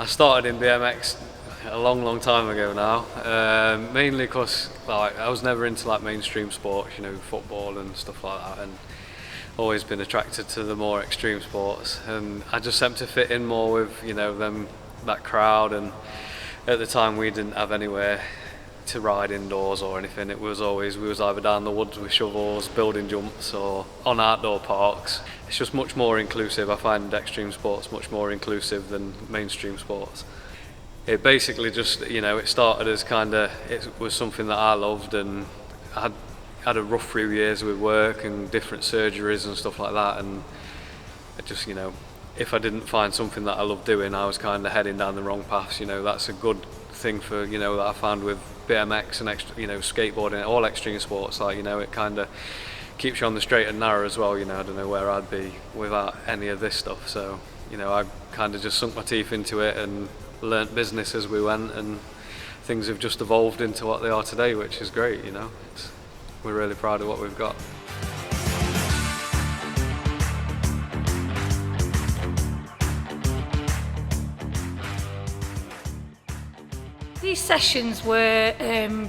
started in BMX a long time ago now, mainly because I was never into like mainstream sports, football and stuff like that, and always been attracted to the more extreme sports, and I just seemed to fit in more with that crowd. And at the time we didn't have anywhere to ride indoors or anything. It was always, we was either down the woods with shovels, building jumps, or on outdoor parks. It's just much more inclusive. I find extreme sports much more inclusive than mainstream sports. It basically just, it started as it was something that I loved, and I had a rough few years with work and different surgeries and stuff like that, and it just, if I didn't find something that I loved doing, I was kind of heading down the wrong path. That's a good thing for, that I found with BMX and skateboarding, all extreme sports, it kind of keeps you on the straight and narrow as well. I don't know where I'd be without any of this stuff. So, I kind of just sunk my teeth into it and learnt business as we went, and things have just evolved into what they are today, which is great. We're really proud of what we've got. These sessions were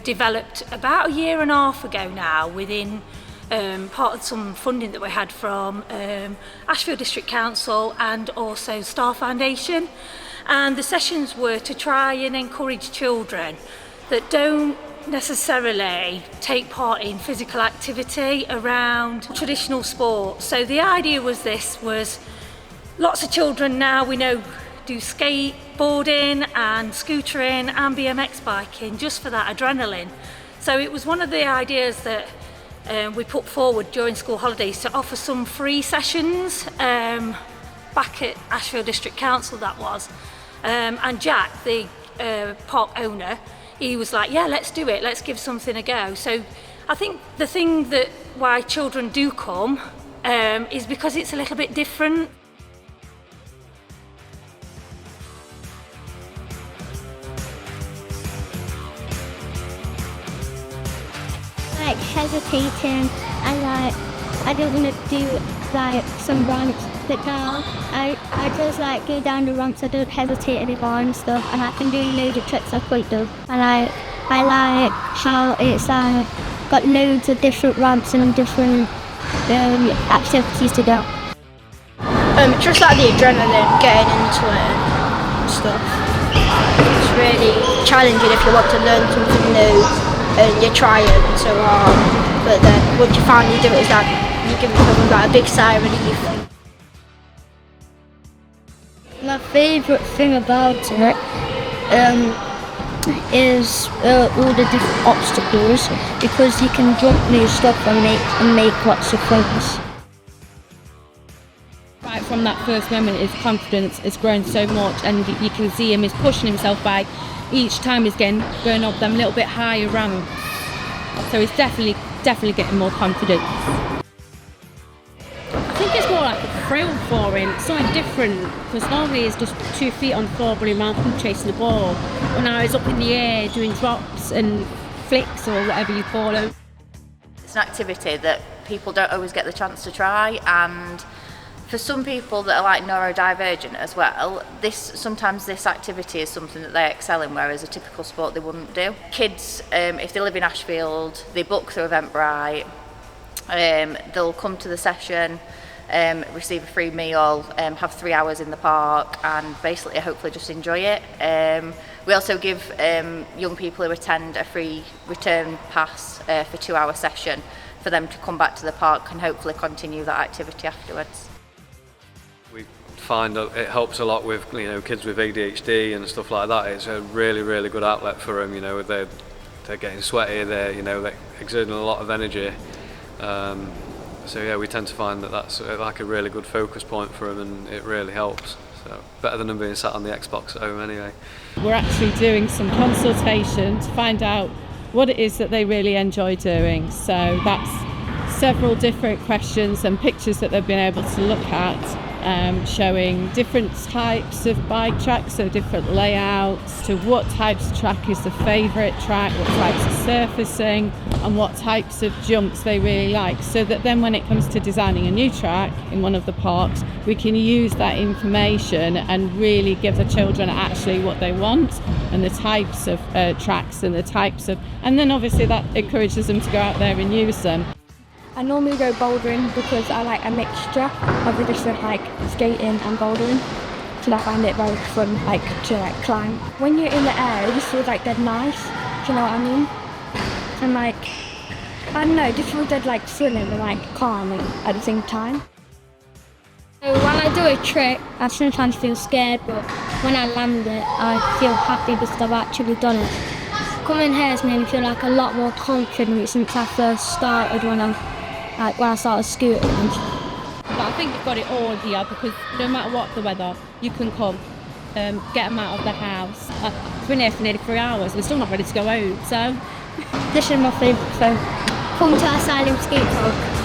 developed about a year and a half ago now, within part of some funding that we had from Ashfield District Council and also Star Foundation. And the sessions were to try and encourage children that don't necessarily take part in physical activity around traditional sports. So the idea was lots of children now we know do skateboarding and scootering and BMX biking just for that adrenaline. So it was one of the ideas that we put forward during school holidays to offer some free sessions back at Ashfield District Council, that was. And Jack, the park owner, he was like, yeah, let's do it, let's give something a go. So I think the thing that why children do come is because it's a little bit different. Hesitating, and I don't want to do some ramps that down. I just go down the ramps. I don't hesitate anymore and stuff, and I can do loads of tricks I couldn't do. And I like how it's got loads of different ramps and different activities to do. Just like the adrenaline, getting into it and stuff. It's really challenging if you want to learn something new. And you're trying so hard, but then once you finally do it, you give yourself a big sigh of relief. My favourite thing about it is all the different obstacles, because you can jump new stuff and make lots of things. Right from that first moment, his confidence has grown so much, and you can see him is pushing himself by each time he's going up them little bit higher ramps. So he's definitely getting more confidence. I think it's more like a thrill for him, something different, because normally he's just 2 feet on the floor running around chasing the ball, and now he's up in the air doing drops and flicks or whatever you call them. It's an activity that people don't always get the chance to try, and for some people that are neurodivergent as well, sometimes this activity is something that they excel in, whereas a typical sport they wouldn't do. Kids, if they live in Ashfield, they book through Eventbrite, they'll come to the session, receive a free meal, have 3 hours in the park, and basically hopefully just enjoy it. We also give young people who attend a free return pass for 2-hour session for them to come back to the park and hopefully continue that activity afterwards. We find that it helps a lot with kids with ADHD and stuff like that. It's a really good outlet for them. They're getting sweaty, they're exerting a lot of energy. So yeah, we tend to find that that's like a really good focus point for them, and it really helps. So better than them being sat on the Xbox at home anyway. We're actually doing some consultation to find out what it is that they really enjoy doing. So that's several different questions and pictures that they've been able to look at. showing different types of bike tracks, so different layouts, to what types of track is the favourite track, what types of surfacing, and what types of jumps they really like, so that then when it comes to designing a new track in one of the parks, we can use that information and really give the children actually what they want, and the types of tracks and the types of, and then obviously that encourages them to go out there and use them. I normally go bouldering because I like a mixture of the different like skating and bouldering. So I find it very fun to climb. When you're in the air, it just feels like dead nice, do you know what I mean? And I don't know, it just feels dead like thrilling and calming at the same time. So when I do a trick, I sometimes feel scared, but when I land it, I feel happy because I've actually done it. Coming here has made me feel a lot more confident since I first started when I started scooting. But I think you've got it all here because no matter what the weather, you can come, get them out of the house. I've been here for nearly 3 hours, we're still not ready to go out, so. This is my favourite thing. Come to Asylum Skatepark.